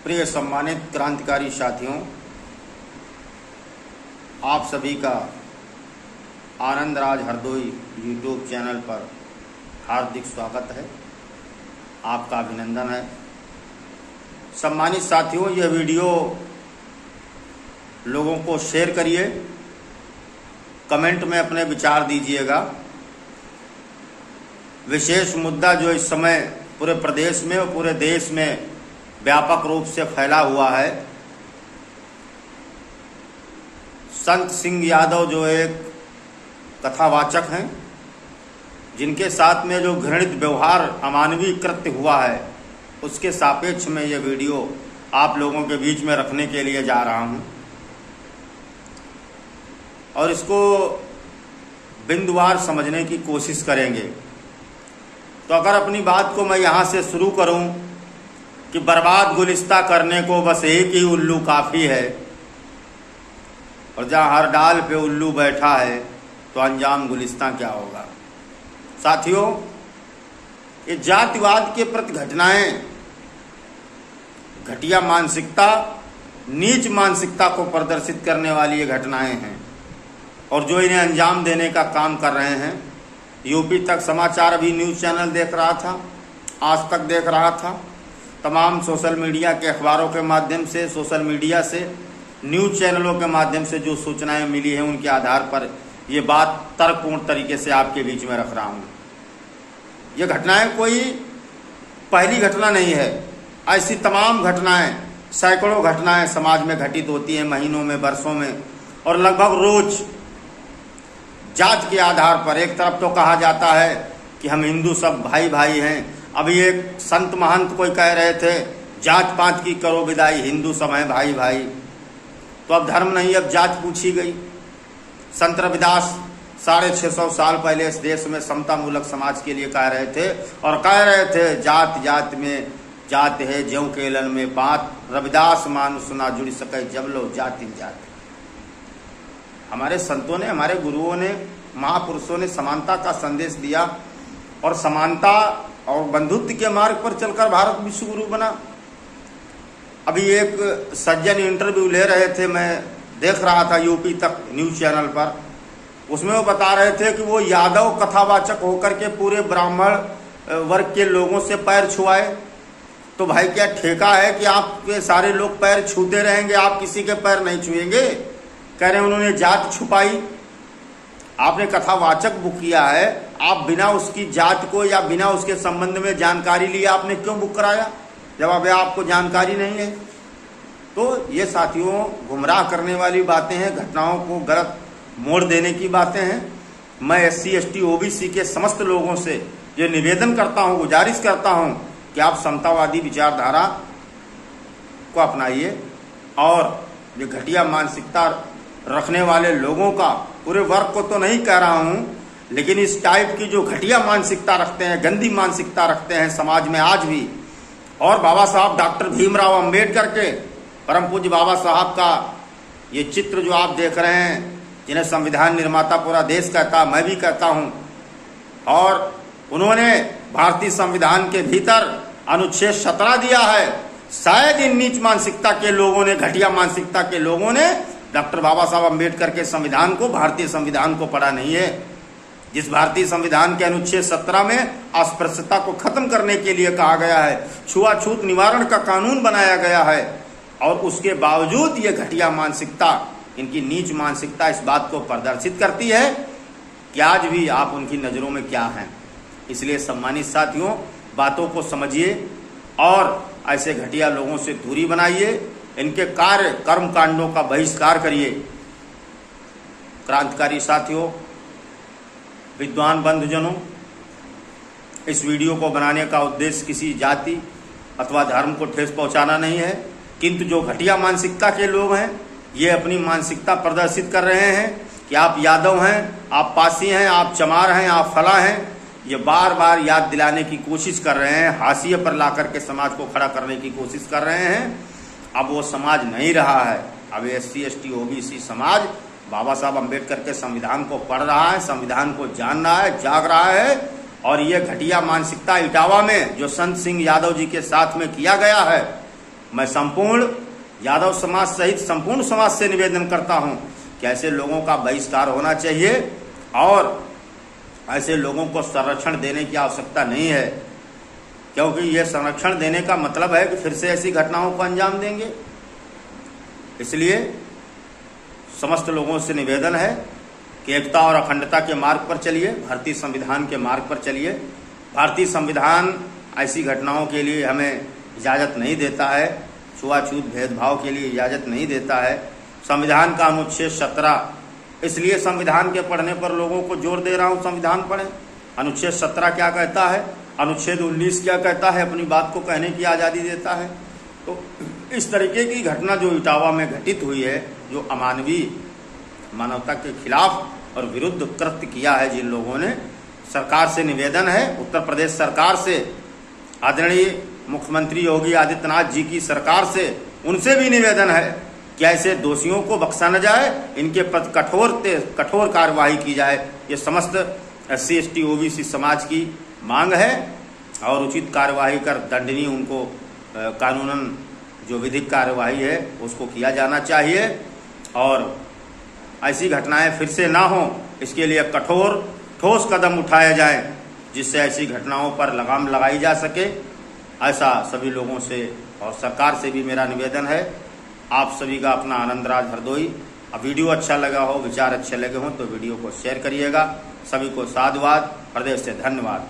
प्रिय सम्मानित क्रांतिकारी साथियों, आप सभी का आनंद राज हरदोई यूट्यूब चैनल पर हार्दिक स्वागत है। आपका अभिनंदन है। सम्मानित साथियों, यह वीडियो लोगों को शेयर करिए, कमेंट में अपने विचार दीजिएगा। विशेष मुद्दा जो इस समय पूरे प्रदेश में और पूरे देश में व्यापक रूप से फैला हुआ है, संत सिंह यादव जो एक कथावाचक हैं, जिनके साथ में जो घृणित व्यवहार अमानवीय कृत्य हुआ है, उसके सापेक्ष में यह वीडियो आप लोगों के बीच में रखने के लिए जा रहा हूं और इसको बिंदुवार समझने की कोशिश करेंगे। तो अगर अपनी बात को मैं यहाँ से शुरू करूँ कि बर्बाद गुलिस्ता करने को बस एक ही उल्लू काफ़ी है, और जहाँ हर डाल पे उल्लू बैठा है तो अंजाम गुलिस्ता क्या होगा। साथियों, ये जातिवाद के प्रति घटनाएं घटिया मानसिकता, नीच मानसिकता को प्रदर्शित करने वाली ये घटनाएं हैं और जो इन्हें अंजाम देने का काम कर रहे हैं। यूपी तक समाचार अभी न्यूज़ चैनल देख रहा था, आज तक देख रहा था, तमाम सोशल मीडिया के अखबारों के माध्यम से, सोशल मीडिया से, न्यूज़ चैनलों के माध्यम से जो सूचनाएं मिली हैं, उनके आधार पर ये बात तर्कपूर्ण तरीके से आपके बीच में रख रहा हूँ। ये घटनाएं कोई पहली घटना नहीं है। ऐसी तमाम घटनाएं, सैकड़ों घटनाएं समाज में घटित होती हैं, महीनों में, वर्षों में, और लगभग रोज जात के आधार पर। एक तरफ तो कहा जाता है कि हम हिंदू सब भाई भाई हैं। अभी एक संत महंत कोई कह रहे थे, जात पात की करो विदाई, हिंदू सब हैं भाई भाई। तो अब धर्म नहीं, अब जात पूछी गई। संत रविदास 650 साल पहले इस देश में समता मूलक समाज के लिए कह रहे थे और कह रहे थे, जात जात में जात है ज्यों केलन में बात, रविदास मानुष ना जुड़ सके जब लो जाति जात। हमारे संतों ने, हमारे गुरुओं ने, महापुरुषों ने समानता का संदेश दिया और समानता और बंधुत्व के मार्ग पर चलकर भारत विश्व गुरु बना। अभी एक सज्जन इंटरव्यू ले रहे थे, मैं देख रहा था यूपी तक न्यूज़ चैनल पर। उसमें वो बता रहे थे कि वो यादव कथावाचक होकर के पूरे ब्राह्मण वर्ग के लोगों से पैर छुआए। तो भाई, क्या ठेका है कि आपके सारे लोग पैर छूते रहेंगे, आप किसी के पैर नहीं छुएंगे? कह रहे उन्होंने जात छुपाई। आपने कथावाचक बुक किया है, आप बिना उसकी जात को या बिना उसके संबंध में जानकारी लिए आपने क्यों बुक कराया, जब अब आपको जानकारी नहीं है? तो ये साथियों गुमराह करने वाली बातें हैं, घटनाओं को गलत मोड़ देने की बातें हैं। मैं SC ST OBC के समस्त लोगों से ये निवेदन करता हूँ, गुजारिश करता हूँ कि आप समतावादी विचारधारा को अपनाइए और ये घटिया मानसिकता रखने वाले लोगों का, पूरे वर्ग को तो नहीं कह रहा हूँ, लेकिन इस टाइप की जो घटिया मानसिकता रखते हैं, गंदी मानसिकता रखते हैं समाज में आज भी। और बाबा साहब डॉक्टर भीमराव अंबेडकर के, परम पूज्य बाबा साहब का ये चित्र जो आप देख रहे हैं, जिन्हें संविधान निर्माता पूरा देश कहता, मैं भी कहता हूँ, और उन्होंने भारतीय संविधान के भीतर अनुच्छेद 17 दिया है। शायद इन नीच मानसिकता के लोगों ने, घटिया मानसिकता के लोगों ने डॉक्टर बाबा साहब अम्बेडकर के संविधान को, भारतीय संविधान को पढ़ा नहीं है, जिस भारतीय संविधान के अनुच्छेद 17 में अस्पृश्यता को खत्म करने के लिए कहा गया है, छुआछूत निवारण का कानून बनाया गया है। और उसके बावजूद ये घटिया मानसिकता, इनकी नीच मानसिकता इस बात को प्रदर्शित करती है कि आज भी आप उनकी नज़रों में क्या हैं। इसलिए सम्मानित साथियों, बातों को समझिए और ऐसे घटिया लोगों से दूरी बनाइए, इनके कार्य कर्म कांडों का बहिष्कार करिए। क्रांतिकारी साथियों, विद्वान बंधुजनों, इस वीडियो को बनाने का उद्देश्य किसी जाति अथवा धर्म को ठेस पहुंचाना नहीं है, किंतु जो घटिया मानसिकता के लोग हैं, ये अपनी मानसिकता प्रदर्शित कर रहे हैं कि आप यादव हैं, आप पासी हैं, आप चमार हैं, आप फला हैं। ये बार बार याद दिलाने की कोशिश कर रहे हैं, हाशिए पर ला करके समाज को खड़ा करने की कोशिश कर रहे हैं। अब वो समाज नहीं रहा है। अब SC ST OBC समाज बाबा साहब अम्बेडकर के संविधान को पढ़ रहा है, संविधान को जान रहा है, जाग रहा है। और ये घटिया मानसिकता इटावा में जो संत सिंह यादव जी के साथ में किया गया है, मैं संपूर्ण यादव समाज सहित संपूर्ण समाज से निवेदन करता हूं कि ऐसे लोगों का बहिष्कार होना चाहिए और ऐसे लोगों को संरक्षण देने की आवश्यकता नहीं है, क्योंकि यह संरक्षण देने का मतलब है कि फिर से ऐसी घटनाओं को अंजाम देंगे। इसलिए समस्त लोगों से निवेदन है कि एकता और अखंडता के मार्ग पर चलिए, भारतीय संविधान के मार्ग पर चलिए। भारतीय संविधान ऐसी घटनाओं के लिए हमें इजाज़त नहीं देता है, छुआछूत भेदभाव के लिए इजाज़त नहीं देता है। संविधान का अनुच्छेद 17, इसलिए संविधान के पढ़ने पर लोगों को जोर दे रहा हूँ, संविधान पढ़ें। अनुच्छेद 17 क्या कहता है, अनुच्छेद 19 क्या कहता है, अपनी बात को कहने की आज़ादी देता है। तो इस तरीके की घटना जो इटावा में घटित हुई है, जो अमानवीय मानवता के खिलाफ और विरुद्ध कृत्य किया है जिन लोगों ने, सरकार से निवेदन है, उत्तर प्रदेश सरकार से, आदरणीय मुख्यमंत्री योगी आदित्यनाथ जी की सरकार से, उनसे भी निवेदन है कि ऐसे दोषियों को बख्शा न जाए, इनके प्रति कठोर कार्रवाई की जाए। ये समस्त SC ST OBC समाज की मांग है और उचित कार्रवाई कर दंडनीय उनको कानूनन जो विधिक कार्रवाई है उसको किया जाना चाहिए और ऐसी घटनाएं फिर से ना हो, इसके लिए कठोर ठोस कदम उठाए जाएं जिससे ऐसी घटनाओं पर लगाम लगाई जा सके। ऐसा सभी लोगों से और सरकार से भी मेरा निवेदन है। आप सभी का अपना आनंदराज हरदोई। अब वीडियो अच्छा लगा हो, विचार अच्छे लगे हों तो वीडियो को शेयर करिएगा। सभी को साधुवाद, हृदय से धन्यवाद।